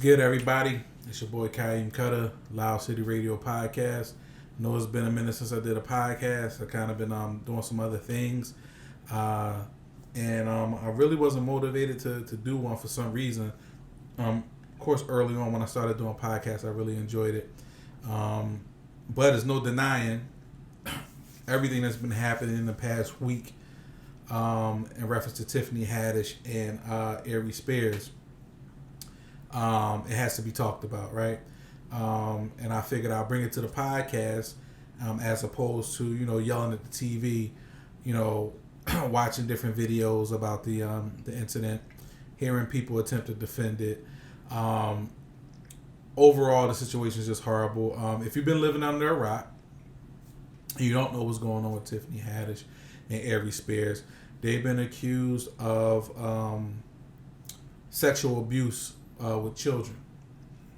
good, everybody? It's your boy Qayyim Cutta, Loud City Radio Podcast. I know it's been a minute since I did a podcast. I kind of been doing some other things. And I really wasn't motivated to do one for some reason. Of course, early on when I started doing podcasts, I really enjoyed it. But there's no denying everything that's been happening in the past week in reference to Tiffany Haddish and Aries. It has to be talked about, right? And I figured I'll bring it to the podcast as opposed to, yelling at the TV, watching different videos about the incident, hearing people attempt to defend it. Overall, the situation is just horrible. If you've been living under a rock, you don't know what's going on with Tiffany Haddish and Aries. They've been accused of sexual abuse with children.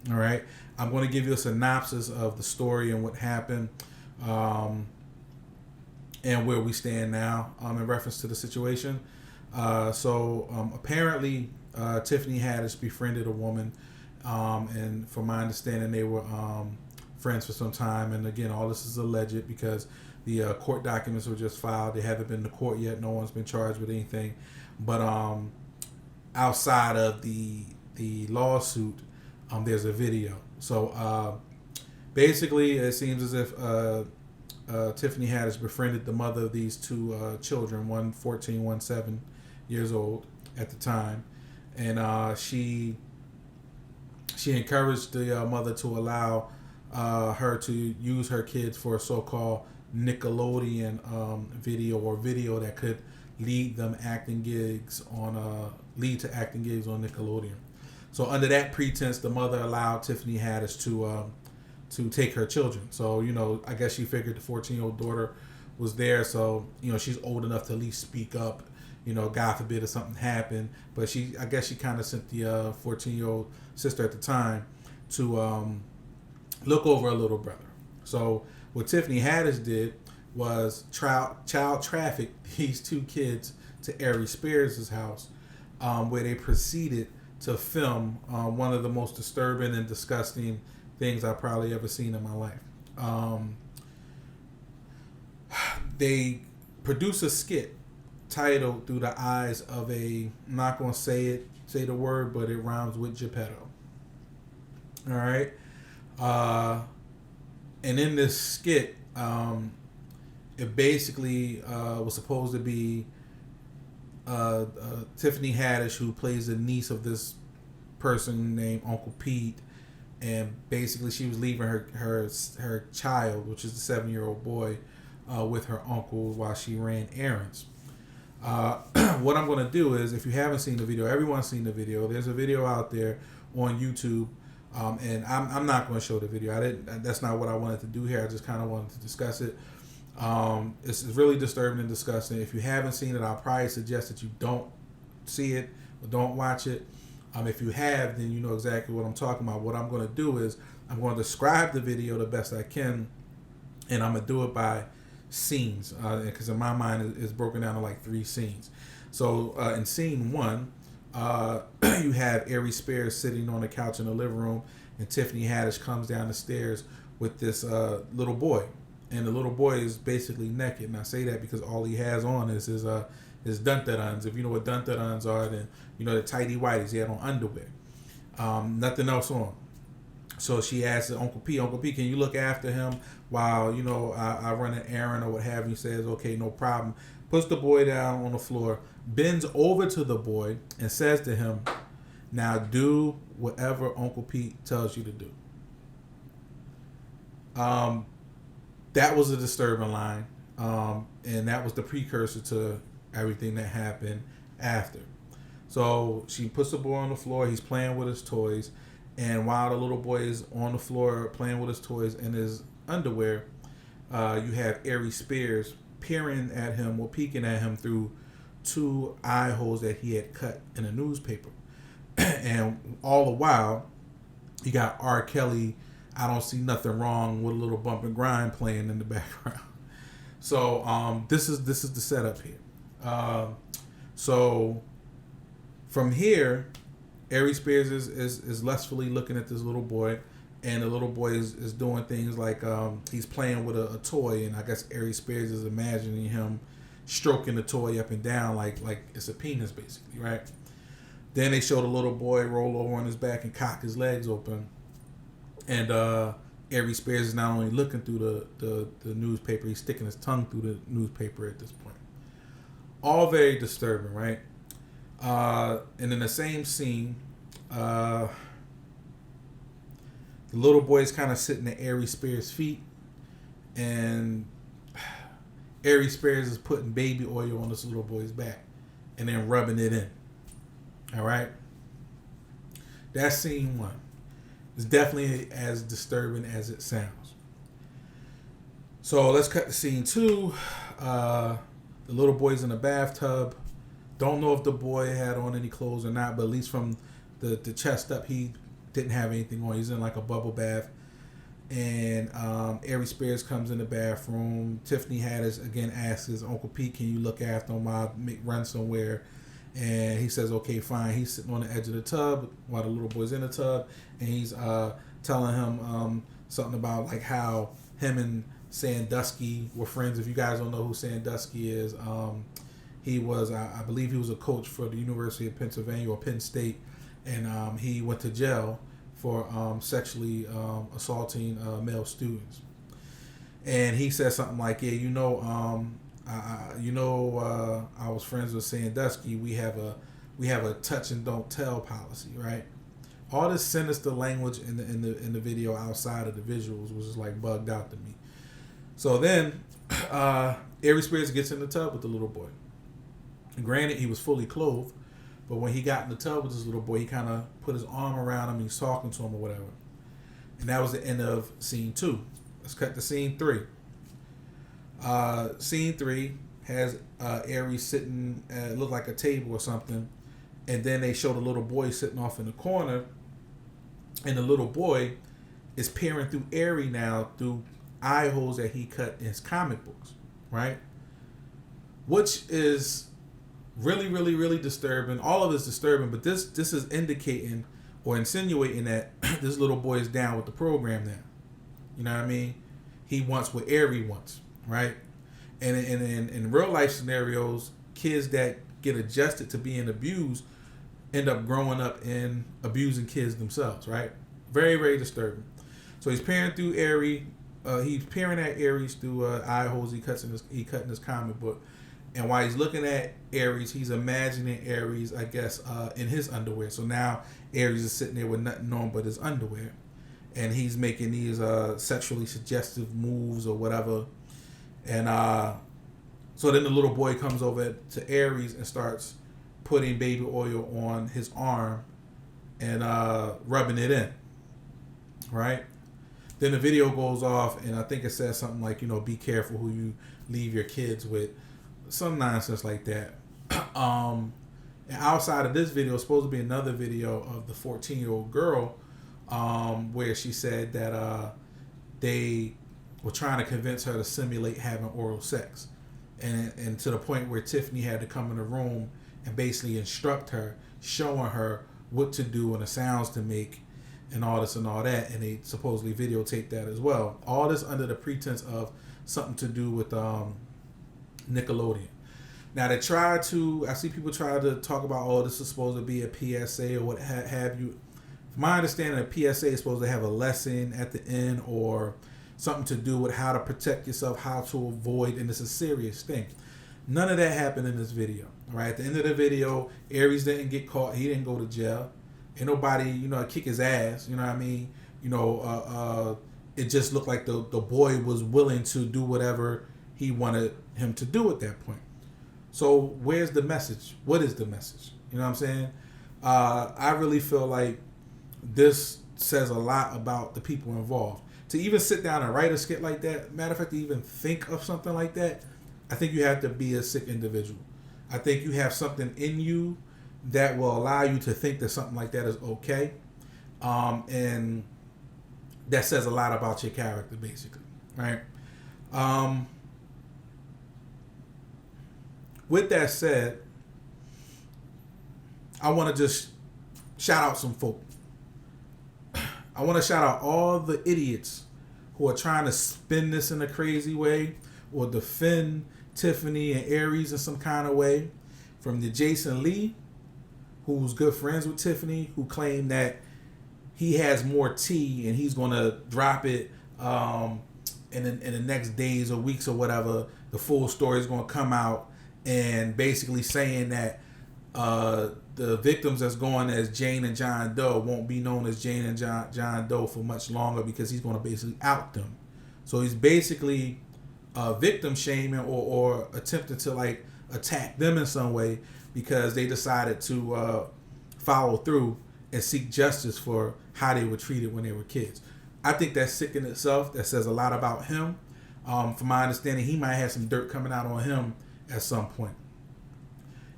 All right, I'm going to give you a synopsis of the story and what happened, and where we stand now in reference to the situation. Apparently, Tiffany Haddish befriended a woman, and from my understanding, they were friends for some time. And again, all this is alleged because the court documents were just filed. They haven't been to court yet. No one's been charged with anything. But outside of the lawsuit, there's a video. So basically, it seems as if Tiffany Haddish befriended the mother of these two children, one 14, one 7 years old at the time, and she encouraged the mother to allow her to use her kids for a so-called Nickelodeon video that could lead to acting gigs on Nickelodeon. So under that pretense, the mother allowed Tiffany Haddish to take her children. So, I guess she figured the 14-year-old daughter was there. So, she's old enough to at least speak up, God forbid if something happened. But I guess she kind of sent the 14-year-old sister at the time to look over her little brother. So what Tiffany Haddish did was child traffic these two kids to Aries Spears' house, where they proceeded to film one of the most disturbing and disgusting things I've probably ever seen in my life. They produced a skit titled "Through the Eyes of a," I'm not going to say the word, but it rhymes with Geppetto. All right. And in this skit, it basically was supposed to be Tiffany Haddish, who plays the niece of this person named Uncle Pete, and basically she was leaving her child, which is the 7-year-old boy, with her uncle while she ran errands. What I'm going to do is, if you haven't seen the video, everyone's seen the video. There's a video out there on YouTube, and I'm not going to show the video. That's not what I wanted to do here. I just kind of wanted to discuss it. It's really disturbing and disgusting. If you haven't seen it, I'll probably suggest that you don't see it or don't watch it. If you have, then you know exactly what I'm talking about. What I'm going to do is I'm going to describe the video the best I can, and I'm going to do it by scenes, because in my mind it's broken down to like 3 scenes. So in scene 1, you have Aries Spears sitting on the couch in the living room, and Tiffany Haddish comes down the stairs with this little boy. And the little boy is basically naked. And I say that because all he has on is his duntaruns. If you know what duntaruns are, then you know the tighty whities. He had on underwear. Nothing else on. So she asks Uncle P, can you look after him while, I run an errand or what have you? He says, okay, no problem. Puts the boy down on the floor, bends over to the boy and says to him, now do whatever Uncle Pete tells you to do. That was a disturbing line, and that was the precursor to everything that happened after. So she puts the boy on the floor. He's playing with his toys, and while the little boy is on the floor playing with his toys in his underwear, you have Aries Spears peering at him or peeking at him through 2 eye holes that he had cut in a newspaper. And all the while, you got R. Kelly, I Don't See Nothing Wrong, with a little bump and grind playing in the background. So this is the setup here. So from here, Aries Spears is lustfully looking at this little boy, and the little boy is doing things like he's playing with a toy, and I guess Aries Spears is imagining him stroking the toy up and down like it's a penis, basically, right? Then they show the little boy roll over on his back and cock his legs open, and Aries Spears is not only looking through the newspaper, he's sticking his tongue through the newspaper at this point. All very disturbing, right? And in the same scene, the little boy is kind of sitting at Aries Spears' feet, and Aries Spears is putting baby oil on this little boy's back and then rubbing it in. All right? That's scene one. It's definitely as disturbing as it sounds. So let's cut to scene two. The little boy's in the bathtub. Don't know if the boy had on any clothes or not, but at least from the chest up, he didn't have anything on. He's in like a bubble bath. And Aries Spears comes in the bathroom. Tiffany Haddish again asks his Uncle Pete, can you look after him while I run somewhere? And he says, okay, fine. He's sitting on the edge of the tub while the little boy's in the tub. And he's telling him something about like how him and Sandusky were friends. If you guys don't know who Sandusky is, he was, I believe he was a coach for the University of Pennsylvania or Penn State. And he went to jail for sexually assaulting male students. And he said something like, yeah, I was friends with Sandusky. We have a touch and don't tell policy, right? All this sinister language in the video outside of the visuals was just like bugged out to me. So then Aries Spears gets in the tub with the little boy. And granted, he was fully clothed, but when he got in the tub with this little boy, he kind of put his arm around him and he's talking to him or whatever. And that was the end of scene two. Let's cut to scene three. Scene three has Aries sitting at look like a table or something, and then they show the little boy sitting off in the corner, and the little boy is peering through Aries now through eye holes that he cut in his comic books, right? Which is really, really, really disturbing. All of it's disturbing, but this is indicating or insinuating that this little boy is down with the program now. You know what I mean? He wants what Aries wants, right? And in real life scenarios, kids that get adjusted to being abused end up growing up and abusing kids themselves, right? Very, very disturbing. So he's peering through Aries. He's peering at Aries through eye holes he cut in his comic book. And while he's looking at Aries, he's imagining Aries, I guess, in his underwear. So now Aries is sitting there with nothing on but his underwear. And he's making these sexually suggestive moves or whatever. And so then the little boy comes over to Aries and starts putting baby oil on his arm and rubbing it in. Right? Then the video goes off, and I think it says something like, be careful who you leave your kids with. Some nonsense like that. And outside of this video, it's supposed to be another video of the 14-year-old girl where she said that they were trying to convince her to simulate having oral sex. And to the point where Tiffany had to come in the room and basically instruct her, showing her what to do and the sounds to make and all this and all that. And they supposedly videotaped that as well. All this under the pretense of something to do with Nickelodeon. Now I see people try to talk about, this is supposed to be a PSA or what have you. From my understanding, a PSA is supposed to have a lesson at the end or something to do with how to protect yourself, how to avoid, and it's a serious thing. None of that happened in this video. All right, at the end of the video, Aries didn't get caught. He didn't go to jail. Ain't nobody, kick his ass. You know what I mean? It just looked like the boy was willing to do whatever he wanted him to do at that point. So where's the message? What is the message? You know what I'm saying? I really feel like this says a lot about the people involved. To even sit down and write a skit like that, matter of fact, to even think of something like that, I think you have to be a sick individual. I think you have something in you that will allow you to think that something like that is okay. And that says a lot about your character, basically, right? With that said, I want to just shout out some folk. I want to shout out all the idiots who are trying to spin this in a crazy way or defend Tiffany and Aries in some kind of way. From the Jason Lee, who's good friends with Tiffany, who claimed that he has more tea and he's going to drop it in the next days or weeks or whatever. The full story is going to come out, and basically saying that the victims that's going as Jane and John Doe won't be known as Jane and John Doe for much longer because he's going to basically out them. So he's basically victim shaming or attempting to like attack them in some way because they decided to follow through and seek justice for how they were treated when they were kids. I think that's sick in itself. That says a lot about him. From my understanding, he might have some dirt coming out on him at some point.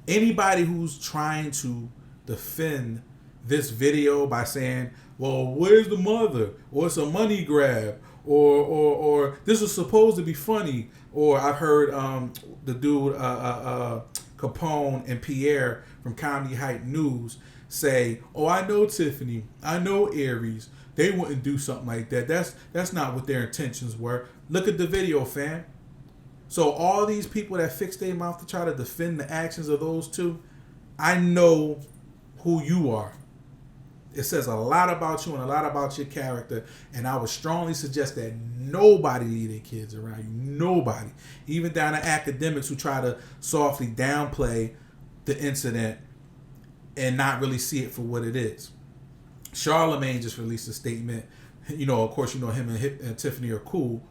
Anybody who's trying to defend this video by saying, well, where's the mother? Or it's a money grab. Or this is supposed to be funny. Or I've heard the dude Capone and Pierre from Comedy Hype News say, oh, I know Tiffany. I know Aries. They wouldn't do something like that. That's not what their intentions were. Look at the video, fam. So all these people that fix their mouth to try to defend the actions of those two, I know who you are. It says a lot about you and a lot about your character, and I would strongly suggest that nobody leave their kids around you. Nobody. Even down to academics who try to softly downplay the incident and not really see it for what it is. Charlemagne just released a statement. You know, of course, you know him and Tiffany are cool.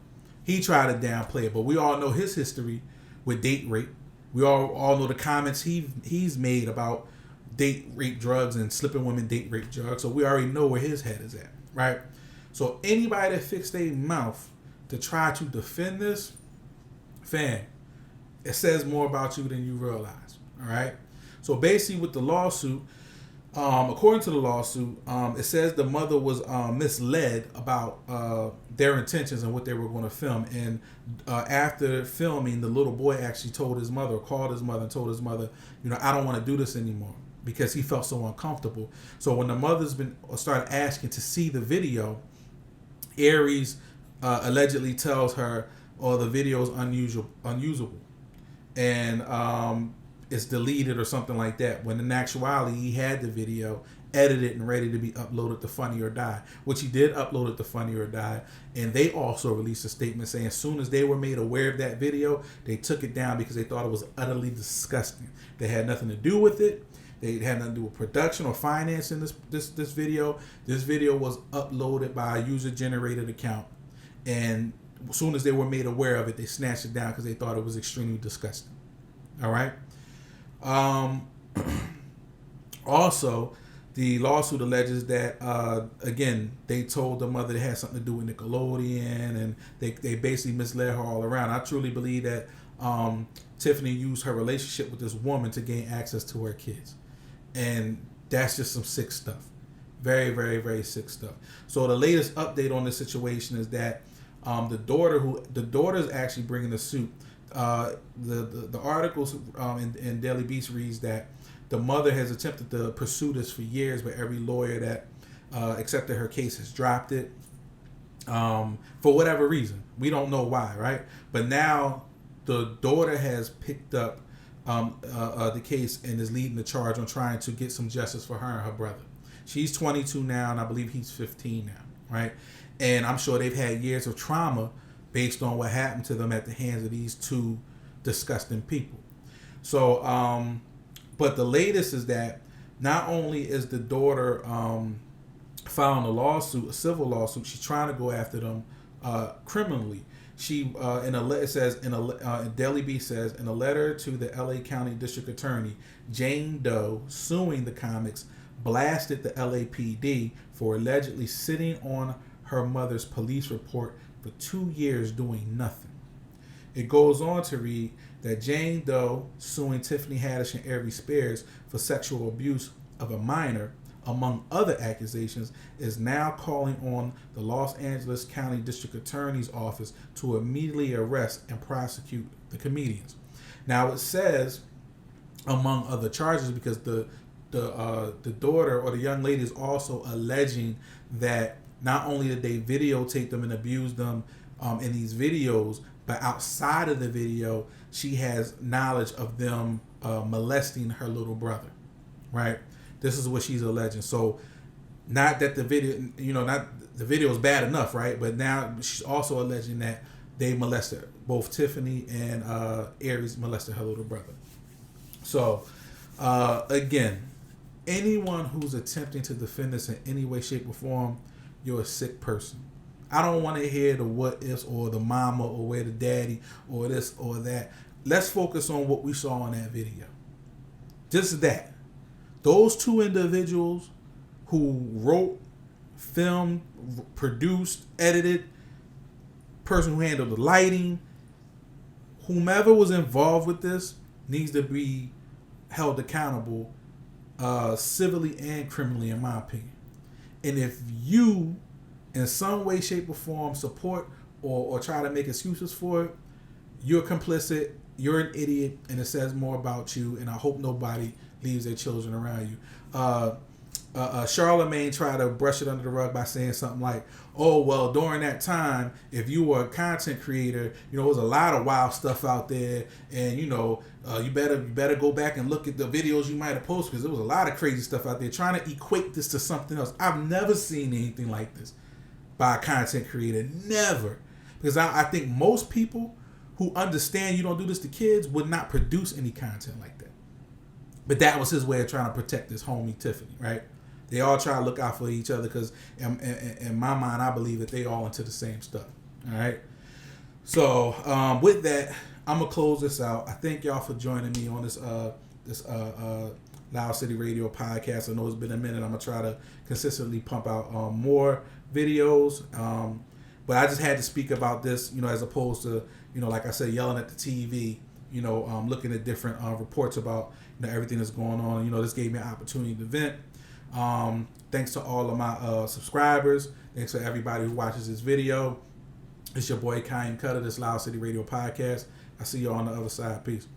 He tried to downplay it, but we all know his history with date rape. We all know the comments he's made about date rape drugs and slipping women date rape drugs. So we already know where his head is at, right? So anybody that fixed their mouth to try to defend this, fam, it says more about you than you realize, all right? So basically with the lawsuit, according to the lawsuit, it says the mother was misled about their intentions and what they were going to film. And after filming, the little boy actually told his mother, called his mother and told his mother, you know, I don't want to do this anymore because he felt so uncomfortable. So when the mother's started asking to see the video, Aries allegedly tells her, oh, the video is unusable. And it's deleted or something like that, when in actuality he had the video edited and ready to be uploaded to Funny or Die, which he did upload it to Funny or Die. And they also released a statement saying as soon as they were made aware of that video, they took it down because they thought it was utterly disgusting. They had nothing to do with it. They had nothing to do with production or financing this video. This video was uploaded by a user-generated account. And as soon as they were made aware of it, they snatched it down because they thought it was extremely disgusting. All right? Also, the lawsuit alleges that again, they told the mother it had something to do with Nickelodeon, and they basically misled her all around. I truly believe that Tiffany used her relationship with this woman to gain access to her kids, and that's just some sick stuff. Very, very, very sick stuff. So the latest update on this situation is that the daughter is actually bringing the suit. The articles in Daily Beast reads that the mother has attempted to pursue this for years, but every lawyer that accepted her case has dropped it for whatever reason. We don't know why, right? But now the daughter has picked up the case and is leading the charge on trying to get some justice for her and her brother. She's 22 now, and I believe he's 15 now, right? And I'm sure they've had years of trauma based on what happened to them at the hands of these two disgusting people. So, but the latest is that not only is the daughter filing a civil lawsuit, she's trying to go after them criminally. She Daily Beast says in a letter to the LA County District Attorney, Jane Doe, suing the comics, blasted the LAPD for allegedly sitting on her mother's police report for 2 years doing nothing. It goes on to read that Jane Doe, suing Tiffany Haddish and Aries Spears for sexual abuse of a minor, among other accusations, is now calling on the Los Angeles County District Attorney's Office to immediately arrest and prosecute the comedians. Now it says, among other charges, because the the daughter or the young lady is also alleging that not only did they videotape them and abuse them in these videos, but outside of the video, she has knowledge of them molesting her little brother. Right? This is what she's alleging. So, not that the video, not the video is bad enough, right? But now she's also alleging that they molested both Tiffany and Aries molested her little brother. So, again, anyone who's attempting to defend this in any way, shape, or form, you're a sick person. I don't want to hear the what ifs or the mama or where the daddy or this or that. Let's focus on what we saw in that video. Just that. Those two individuals who wrote, filmed, produced, edited, person who handled the lighting, whomever was involved with this needs to be held accountable civilly and criminally, in my opinion. And if you in some way, shape, or form support or try to make excuses for it, you're complicit, you're an idiot, and it says more about you, and I hope nobody leaves their children around you. Charlemagne tried to brush it under the rug by saying something like, oh, well, during that time, if you were a content creator, there was a lot of wild stuff out there, and, you better go back and look at the videos you might have posted, because there was a lot of crazy stuff out there, trying to equate this to something else. I've never seen anything like this by a content creator. Never. Because I think most people who understand you don't do this to kids would not produce any content like that. But that was his way of trying to protect this homie Tiffany, right? They all try to look out for each other because in my mind, I believe that they all into the same stuff. All right. So with that, I'm gonna close this out. I thank y'all for joining me on this Loud City Radio podcast. I know it's been a minute. I'm gonna try to consistently pump out more videos. But I just had to speak about this, as opposed to, like I said, yelling at the TV, looking at different reports about everything that's going on. This gave me an opportunity to vent. Thanks to all of my subscribers. Thanks to everybody who watches this video. It's your boy Qayyim Cutta, this Loud City Radio podcast. I see you on the other side. Peace.